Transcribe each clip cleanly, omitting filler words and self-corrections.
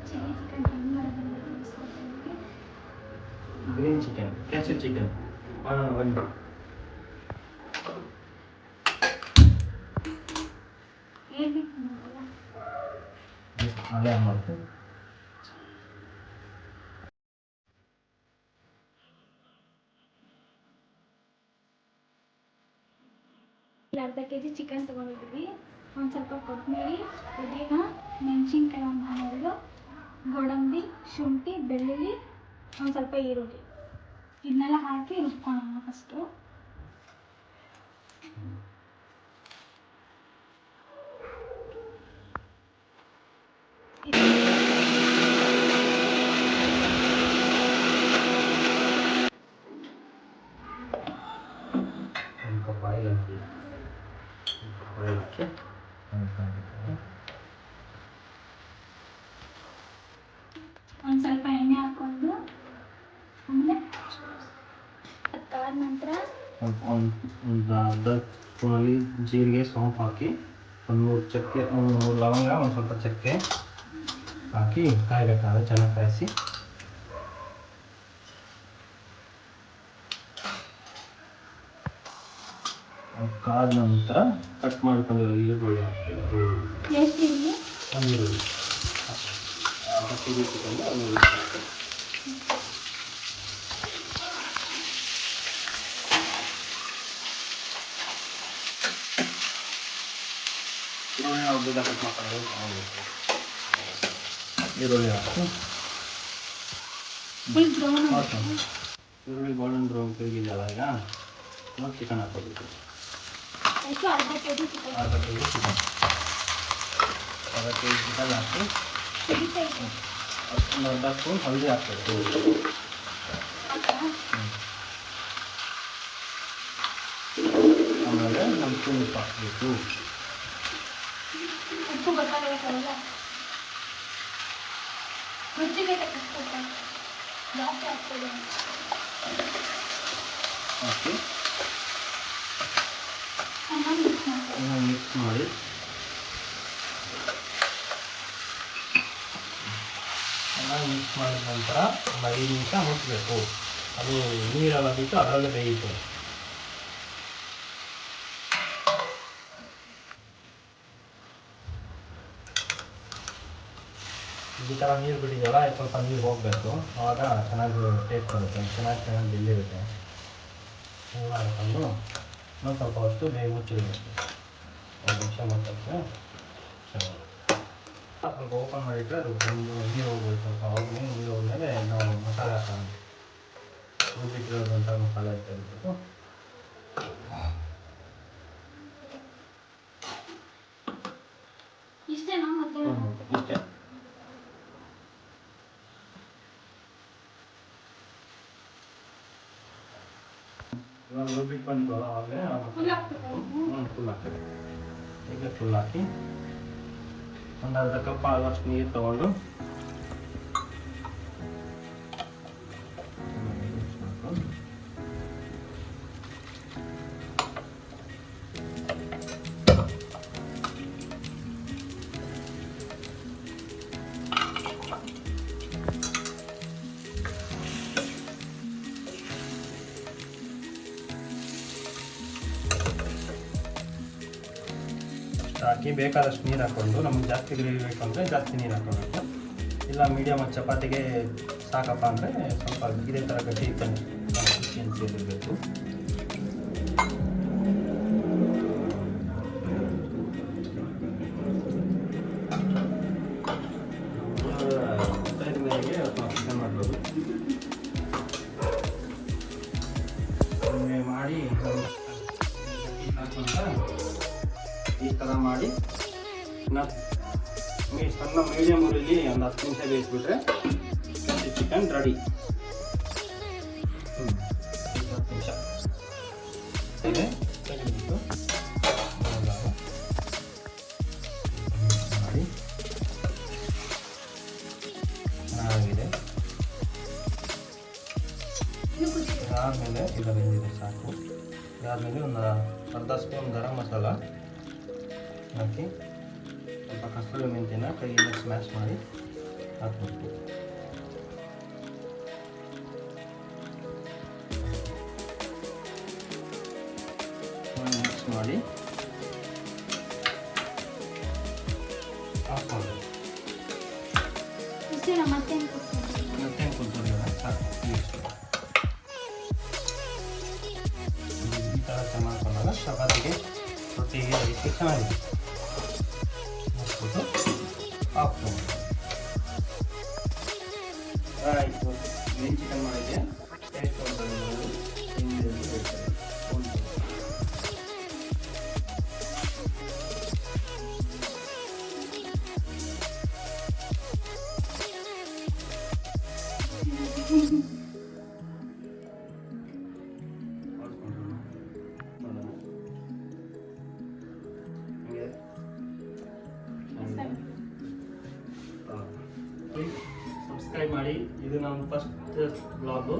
Chilli chicken ಹೆಂಗೆ ಮಾಡೋದಂತ ತಿಳಿಸ್ಕೊಡ್ತೀನಿ ನಿಮಗೆ. ಗ್ರೀನ್ ಚಿಕನ್, ಕ್ಯಾಶು ಚಿಕನ್ ಒಂದು ಹೇಳ್ಬೇಕು ನೋಡಲ್ಲ. ಅಲ್ಲೇ ಮಾಡ್ತೀನಿ. ಅರ್ಧ ಕೆಜಿ ಚಿಕನ್ ತೊಗೊಂಡಿದ್ದೀವಿ. ಒಂದು ಸ್ವಲ್ಪ ಕೊತ್ತಂಬರಿ, ಪುದೀನ, ಮೆಣಸಿನ್ಕಾಯಿ ಒಂದು 12, ಗೋಡಂಬಿ, ಶುಂಠಿ, ಬೆಳ್ಳುಳ್ಳಿ, ಒಂದು ಸ್ವಲ್ಪ ಈರುಳ್ಳಿ, ಇದನ್ನೆಲ್ಲ ಹಾಕಿ ರುಬ್ಕೊಳ್ಳೋಣ ಫಸ್ಟು. ಒಂದು ಸ್ವಲ್ಪ ಎಣ್ಣೆ ಹಾಕ್ಕೊಂಡು ಆಮೇಲೆ ಅದಾದ ನಂತರ ಒಂದು ಅರ್ಧ ಸ್ಪೂನಲ್ಲಿ ಜೀರಿಗೆ, ಸೋಂಪು ಹಾಕಿ ಒಂದು 3 ಚಕ್ಕೆ, 3 ಲವಂಗ, ಒಂದು ಸ್ವಲ್ಪ ಚಕ್ಕೆ ಹಾಕಿ ಕಾಯಬೇಕಾದ್ರೆ ಚೆನ್ನಾಗಿ ಕಾಯಿಸಿ ಕಾದ ನಂತರ ಕಟ್ ಮಾಡ್ಕೊಂಡಿರೋ ಈರುಳ್ಳಿ ಹಾಕಬೇಕು. ಎಷ್ಟು ಈರುಳ್ಳಿ? ಒಂದು ಈರುಳ್ಳಿ ಈರುಳ್ಳಿ ಉದ್ದದ ಕಟ್ ಮಾಡ್ಕೊಂಡು ಈರುಳ್ಳಿ ಹಾಕಿ ಈರುಳ್ಳಿ ಗೋಲ್ಡನ್ ಬ್ರೌನ್ ತಿರುಗಿದೆಯಲ್ಲ, ಈಗ ನಾವು ಚಿಕನ್ ಹಾಕೋಬೇಕು. ಅರ್ಧ ಕೆಜಿ ಚಿಕನ್ ಹಾಕಿ ಒಂದು ಅರ್ಧ ಸ್ಪೂನ್ ಹಳದಿ ಹಾಕಬೇಕು. ಆಮೇಲೆ ಒಂದು ಸ್ಪೂನ್ ಉಪ್ಪು ಹಾಕಬೇಕು. ಉಪ್ಪು ಗೊತ್ತಾಗಬೇಕಲ್ಲ, ರುಚಿಗೆ ತಕ್ಕಷ್ಟು ಜಾಸ್ತಿ ಹಾಕ್ತದೆ ಹಾಕಿ ಮಿಕ್ಸ್ ಮಾಡಿ ಚೆನ್ನಾಗಿ ಮಿಕ್ಸ್ ಮಾಡಿದ ನಂತರ ಒಂದು 5 ನಿಮಿಷ ಮುಚ್ಚಬೇಕು. ಅದು ನೀರೆಲ್ಲ ಬಿಟ್ಟು ಅದರಲ್ಲೇ ಬೇಯಿತು. ಈ ಥರ ನೀರು ಬಿಟ್ಟಿದೆಯಲ್ಲ, ಸ್ವಲ್ಪ ನೀರು ಹೋಗಬೇಕು. ಆವಾಗ ಚೆನ್ನಾಗಿ ಟೇಸ್ಟ್ ಬರುತ್ತೆ, ಚೆನ್ನಾಗಿ ಬೆಂದಿರುತ್ತೆ. ಹಿಂಗೆ ಮಾಡಿಕೊಂಡು ಇನ್ನೊಂದು ಸ್ವಲ್ಪ ಹೊತ್ತು ಮುಚ್ಚಿಡಬೇಕು. 1 ನಿಮಿಷ ಮುಚ್ಚಕ್ಕೆ ಚೆನ್ನಾಗಿ ಸ್ವಲ್ಪ ಓಪನ್ ಮಾಡಿಟ್ಟರೆ ಅದು ಒಂದು ನೀರು ಹೋಗ್ಬೋದು. ಸ್ವಲ್ಪ ಹೋಗಿ ನೀರು ಹೋದ್ಮೇಲೆ ನಾವು ಮಸಾಲೆ ಹಾಕೋಣ. ರುಬ್ಬಿಟ್ಟಿರೋದಂಥ ಮಸಾಲೆ ತೆಗೆದ್ಬಿಟ್ಟು ಇಷ್ಟೇನಾ? ಮತ್ತೆ ಇಷ್ಟೇ. ಇವಾಗ ರುಬ್ಬಿಟ್ಟು ಬಂದು ಆಮೇಲೆ ಫುಲ್ ಹಾಕ್ಬೇಕು. ಫುಲ್ ಹಾಕಿ ಈಗ ಫುಲ್ ಹಾಕಿ ಒಂದು ಅರ್ಧ ಕಪ್ ಆಗುವಷ್ಟು ನೀರು ತೊಗೊಂಡು ಹಾಕಿ ಬೇಕಾದಷ್ಟು ನೀರು ಹಾಕ್ಕೊಂಡು, ನಮ್ಗೆ ಜಾಸ್ತಿ ಗ್ರೇವಿ ಬೇಕು ಅಂದರೆ ಜಾಸ್ತಿ ನೀರು ಹಾಕೋಬೇಕು. ಇಲ್ಲ ಮೀಡಿಯಮ್ ಚಪಾತಿಗೆ ಸಾಕಪ್ಪ ಅಂದರೆ ಸ್ವಲ್ಪ ಇದೇ ಥರ ಗಟ್ಟಿ ಕನ್ಸಿಸ್ಟೆನ್ಸಿ ಇರಬೇಕು. ಮೇಲೆಗೆ ಚಿಕನ್ ಮಾಡ್ಬೋದು. ಮಾಡಿ ಈ ಥರ ಮಾಡಿ ಸಣ್ಣ ಮೀಡಿಯಮ್ ಊರಲ್ಲಿ ಒಂದು 10 ನಿಮಿಷ ಬೇಯಿಸ್ಬಿಟ್ರೆ ಚಿಕನ್ ರೆಡಿ. 10 ನಿಮಿಷ ತೆಗೆದುಬಿಟ್ಟು ಮಾಡಿ ಚೆನ್ನಾಗಿದೆ. ಇದಾದಮೇಲೆ ಈಗ ಬೆಂದಿದೆ ಸಾಕು. ಇದಾದಮೇಲೆ ಒಂದು ಅರ್ಧ ಸ್ಪೂನ್ ಗರಂ ಮಸಾಲ ಹಾಕಿ ಸ್ವಲ್ಪ ಕಸ್ತೂರಿ ಮೆಂತ್ಯನ ಕೈಯಿಂದ ಸ್ಮ್ಯಾಶ್ ಮಾಡಿ ಹಾಕ್ಬೇಕು. ಮಿಕ್ಸ್ ಮಾಡಿ ಹಾಕ್ಕೊಂಡು ಇಷ್ಟೇ ಮತ್ತೇನು ಕೊಡ್ತೀನಿ. ಮತ್ತೆ ಕುಂತ್ಕೊಳ್ಳೋಣ ಸಾಕು. ಈ ಥರ ಮಾಡ್ಕೊಂಡಾಗ ಚಪಾತಿಗೆ ರೊಟ್ಟಿಗೆ ಅದಕ್ಕೆ ಚೆನ್ನಾಗಿದೆ. ಮುಚ್ಬಿಟ್ಟು ಹಾಕ್ಕೊಂಡು ಆಯಿತು. ಗ್ರೀನ್ ಚಿಕನ್ ಮಾಡಿದ್ದೆ ಟೇಸ್ಟ್ ಕೊಡ್ತಾರೆ ಹೇಳ್ತಾರೆ. ಸಬ್ಸ್ಕ್ರೈಬ್ ಮಾಡಿ. ಇದು ನಮ್ಮ ಫಸ್ಟ್ ಬ್ಲಾಗು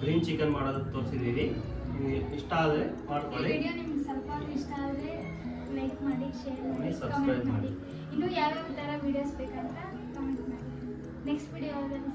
ಗ್ರೀನ್ ಚಿಕನ್ ಮಾಡೋದು ತೋರಿಸಿದ್ದೀವಿ. ನಿಮಗೆ ಇಷ್ಟ ಆದರೆ ಮಾಡ್ಕೊಳ್ಳಿ. ವಿಡಿಯೋ ನಿಮ್ಗೆ ಸ್ವಲ್ಪ ಇಷ್ಟ ಆದರೆ ಲೈಕ್ ಮಾಡಿ, ಶೇರ್ ಮಾಡಿ, ಸಬ್ಸ್ಕ್ರೈಬ್ ಮಾಡಿ. ಇನ್ನೂ ಯಾವ್ಯಾವ ಥರ ವಿಡಿಯೋಸ್ ಬೇಕಂತ ಕಮೆಂಟ್ ಮಾಡಿ. ನೆಕ್ಸ್ಟ್ ವಿಡಿಯೋದಲ್ಲಿ